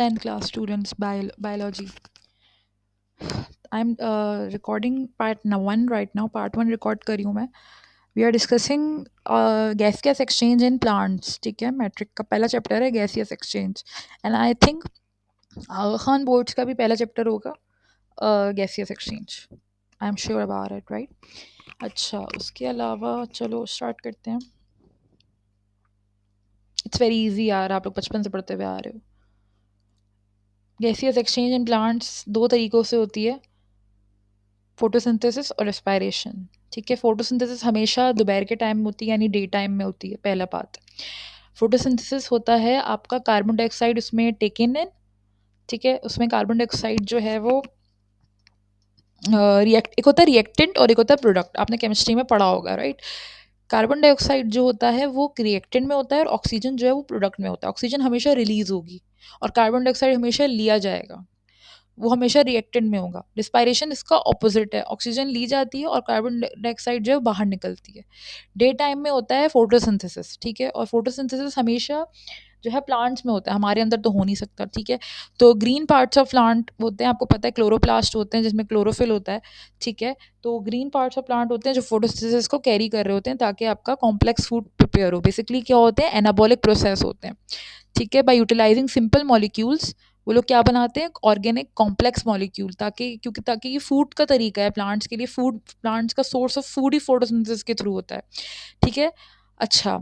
10th class students biology. I'm recording part 1 right now. Part 1 record कर रही हूँ मैं. We are discussing gaseous exchange in plants. ठीक है, मैट्रिक का पहला चैप्टर है gaseous exchange. And I think Aga Khan boards का भी पहला चैप्टर होगा gaseous exchange. I'm sure about it, right? अच्छा, उसके अलावा चलो स्टार्ट करते हैं. इट्स वेरी इजी यार, आप लोग बचपन से पढ़ते हुए आ रहे हो. गैसियस एक्सचेंज इन प्लांट्स दो तरीक़ों से होती है, फोटोसिंथेसिस और रेस्पायरेशन. ठीक है, फोटोसिंथेसिस हमेशा दोपहर के टाइम में होती है, यानी डे टाइम में होती है. पहला बात, फोटोसिंथेसिस होता है आपका कार्बन डाइऑक्साइड उसमें टेकन इन. ठीक है, उसमें कार्बन डाइऑक्साइड जो है वो एक होता है रिएक्टेंट और एक होता है प्रोडक्ट. आपने केमिस्ट्री में पढ़ा होगा, राइट. कार्बन डाइऑक्साइड जो होता है वो रिएक्टेंट में होता है और ऑक्सीजन जो है वो प्रोडक्ट में होता है. ऑक्सीजन हमेशा रिलीज होगी और कार्बन डाइऑक्साइड हमेशा लिया जाएगा, वो हमेशा रिएक्टेंट में होगा. रिस्पायरेशन इसका ऑपोजिट है, ऑक्सीजन ली जाती है और कार्बन डाइऑक्साइड जो है बाहर निकलती है. डे टाइम में होता है फोटोसिंथेसिस. ठीक है, और फोटोसिंथेसिस हमेशा जो है प्लांट्स में होता है, हमारे अंदर तो हो नहीं सकता. ठीक है, तो ग्रीन पार्ट्स ऑफ प्लांट होते हैं, आपको पता है क्लोरोप्लास्ट होते हैं जिसमें क्लोरोफिल होता है. ठीक है, तो ग्रीन पार्ट्स ऑफ प्लांट होते हैं जो फोटोसिंथेसिस को कैरी कर रहे होते हैं ताकि आपका कॉम्प्लेक्स फूड प्रिपेयर हो. बेसिकली क्या होते हैं, एनाबॉलिक प्रोसेस होते हैं. ठीक है, बाय यूटिलाइजिंग सिंपल मॉलिक्यूल्स वो लोग क्या बनाते हैं, ऑर्गेनिक कॉम्प्लेक्स मॉलिक्यूल, ताकि ये फूड का तरीका है प्लांट्स के लिए. फूड, प्लांट्स का source of food he photosynthesis के थ्रू होता है. ठीक है, अच्छा,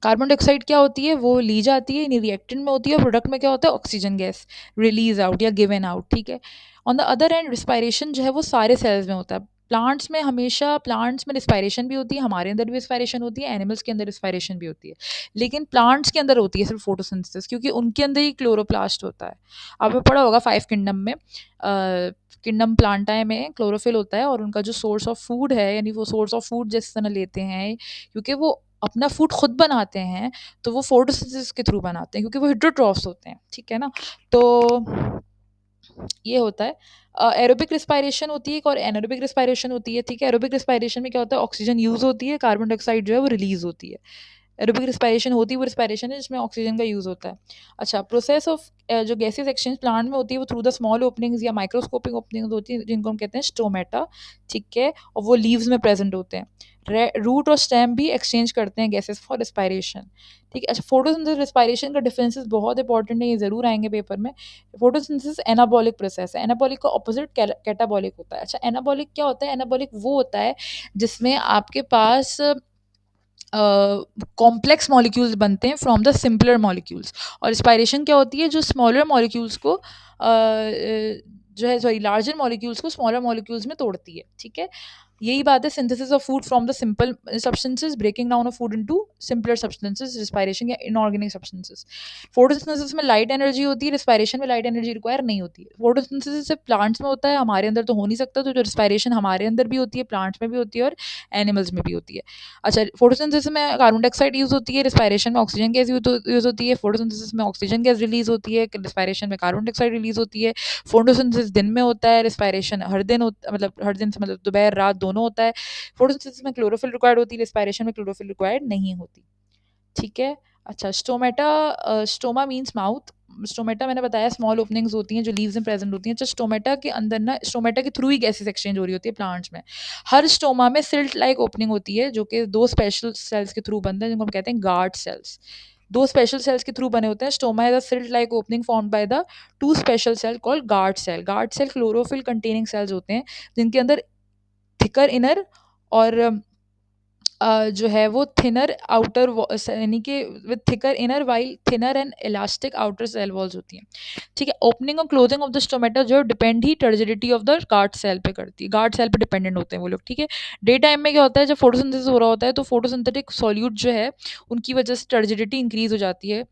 कार्बन डाइऑक्साइड क्या होती है, वो ली जाती है, यानी रिएक्टेंट में होती है, और प्रोडक्ट में क्या होता है, ऑक्सीजन गैस रिलीज आउट या गिवन आउट. ठीक है, on the other and respiration जो है वो सारे सेल्स में होता है. प्लांट्स में हमेशा, प्लांट्स में रिस्पायरेशन भी होती है, हमारे अंदर भी रिस्पायरेशन होती है, एनिमल्स के अंदर रिस्पायरेशन भी होती है, लेकिन प्लांट्स के अंदर होती है सिर्फ फोटोसिंथेसिस, क्योंकि उनके अंदर ही क्लोरोप्लास्ट होता है. आपने पढ़ा होगा 5 किंगडम में, किंगडम प्लांटाए में क्लोरोफिल होता है, और उनका जो सोर्स ऑफ फूड है, यानी वो सोर्स ऑफ फूड जिस तरह लेते हैं, क्योंकि वो अपना फूड खुद बनाते हैं, तो वो फोटोसिंथेसिस के थ्रू बनाते हैं, क्योंकि वो हेटेरोट्रॉफ्स होते हैं. ठीक है ना, तो ये होता है. एरोबिक रिस्पायरेशन होती है एक, और एनारोबिक रिस्पायरेशन होती है. ठीक है, एरोबिक रिस्पायरेशन में क्या होता है, ऑक्सीजन यूज़ होती है, कार्बन डाइऑक्साइड जो है वो रिलीज होती है. एरोबिक रिस्पायरेशन होती है वो रिस्पायरेशन है जिसमें ऑक्सीजन का यूज़ होता है. अच्छा, प्रोसेस ऑफ जो गैसेस एक्सचेंज प्लांट में होती है वो थ्रू द स्मॉल ओपनिंग्स या माइक्रोस्कोपिक ओपनिंग्स होती है, जिनको हम कहते हैं स्टोमेटा. ठीक है, और वो लीव्स में प्रेजेंट होते हैं. रूट और स्टेम भी एक्सचेंज करते हैं गैसेस फॉर रिस्पायरेशन. ठीक है, अच्छा, फोटोसिंथेसिस रिस्पायरेशन का डिफरेंसेस बहुत इंपॉर्टेंट है, ये ज़रूर आएंगे पेपर में. फोटोसिंथेसिस एनाबॉलिक प्रोसेस है, एनाबॉलिक का ऑपोजिट कैटाबॉलिक होता है. अच्छा, एनाबॉलिक क्या होता है, एनाबॉलिक वो होता है जिसमें आपके पास कॉम्प्लेक्स मॉलिक्यूल्स बनते हैं फ्रॉम द सिंपलर मॉलिक्यूल्स. और रिस्पायरेशन क्या होती है, जो स्मॉलर मॉलिक्यूल्स को जो है, सॉरी, लार्जर मॉलिक्यूल्स को स्मॉलर मॉलिक्यूल्स में तोड़ती है. ठीक है, यही बात है synthesis of food from the simple substances, breaking down of food into simpler substances, respiration या इनऑर्गेनिक सब्सटेंसेस. फोटोसिंथेसिस में लाइट एनर्जी होती है, रिस्पायरेशन में लाइट एनर्जी रिक्वायर नहीं होती है. फोटोसिंथेसिस सिर्फ प्लांट्स में होता है, हमारे अंदर तो हो नहीं सकता, तो जो रिस्पायरेशन हमारे अंदर भी होती है, प्लांट्स में भी होती है और एनिमल्स में भी होती है. अच्छा, फोटोसिंथेसिस में कार्बन डाइऑक्साइड यूज़ होती है, रिस्पायरेशन में ऑक्सीजन गैस यूज़ होती है. फोटोसिंथेसिस में ऑक्सीजन गैस रिलीज होती है, रिस्पायरेशन में कार्बन डाइऑक्साइड रिलीज होती है. फोटोसिंथेसिस दिन में होता है, रिस्पायरेशन हर दिन मतलब हर दिन से मतलब दोपहर रात दोनों होता है. फोटोसिंथेसिस में क्लोरोफिल रिक्वायर्ड होती है, रिस्पायरेशन में क्लोरोफिल रिक्वायर्ड नहीं होती. ठीक है, अच्छा, stomata, stoma means mouth. Stomata मैंने बताया स्मॉल ओपनिंग्स होती हैं जो लीव्स में प्रेजेंट होती हैं. अच्छा, स्टोमेटा के अंदर ना, स्टोमेटा के थ्रू ही गैसेस एक्सचेंज हो रही होती है प्लांट्स में. हर स्टोमा में सिल्ट लाइक ओपनिंग होती है, जो कि दो स्पेशल सेल्स के थ्रू बनते हैं, जिनको हम कहते हैं गार्ड सेल्स. दो स्पेशल सेल्स के थ्रू बने होते हैं. Stoma is a silt like opening formed by the two special cell called guard cell. Guard cell chlorophyll containing cells होते हैं, जिनके अंदर थिकर इनर और जो है वो थिनर आउटर, यानी कि with thicker inner while thinner and elastic outer cell walls होती हैं. ठीक है, ओपनिंग और क्लोजिंग ऑफ द स्टोमेटा जो डिपेंड ही turgidity of the guard cell पे करती है, गार्ड सेल पे डिपेंडेंट होते हैं वो लोग. ठीक है, डे टाइम में क्या होता है, जब फोटोसिंथेसिस हो रहा होता है तो फोटोसिंथेटिक सॉल्यूट जो है उनकी वजह से टर्जिडिटी इंक्रीज हो जाती है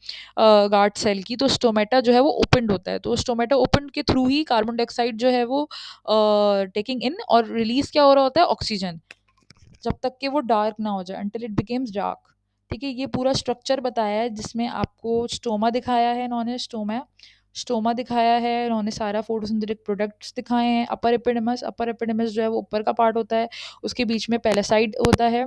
गार्ड सेल की, तो स्टोमेटा जो है वो ओपनड होता है. तो स्टोमेटा ओपन के थ्रू ही कार्बन डाइऑक्साइड जो है वो टेकिंग इन, और रिलीज क्या हो रहा होता है, ऑक्सीजन, जब तक कि वो डार्क ना हो जाए, until it becomes dark. ठीक है, ये पूरा स्ट्रक्चर बताया है जिसमें आपको स्टोमा दिखाया है इन्होंने, स्टोमा दिखाया है इन्होंने, सारा फोटोसिंथेटिक प्रोडक्ट्स दिखाए हैं. अपर एपिडेमिस जो है वो ऊपर का पार्ट होता है, उसके बीच में पैलेसाइड होता है.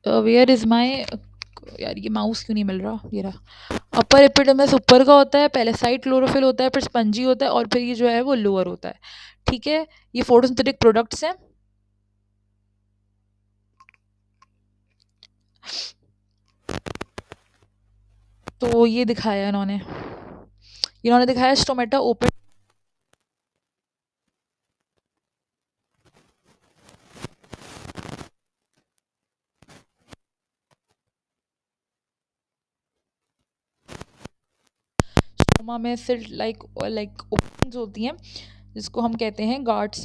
वेयर इज माई यार ये माउस क्यों नहीं मिल रहा, ये रहा। अपर एपिडर्मिस ऊपर का होता है, पहले साइड क्लोरोफिल होता है, फिर स्पंजी होता है, और फिर ये जो है वो लोअर होता है। ठीक है, ये फोटोसिंथेटिक प्रोडक्ट्स हैं। तो ये दिखाया इन्होंने, दिखाया स्टोमेटा ओपन। स्टोमा में सिर्फ लाइक लाइक ओपनिंग्स होती हैं, जिसको हम कहते हैं गार्ड्स।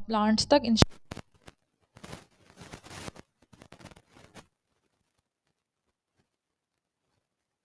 प्लांट्स तक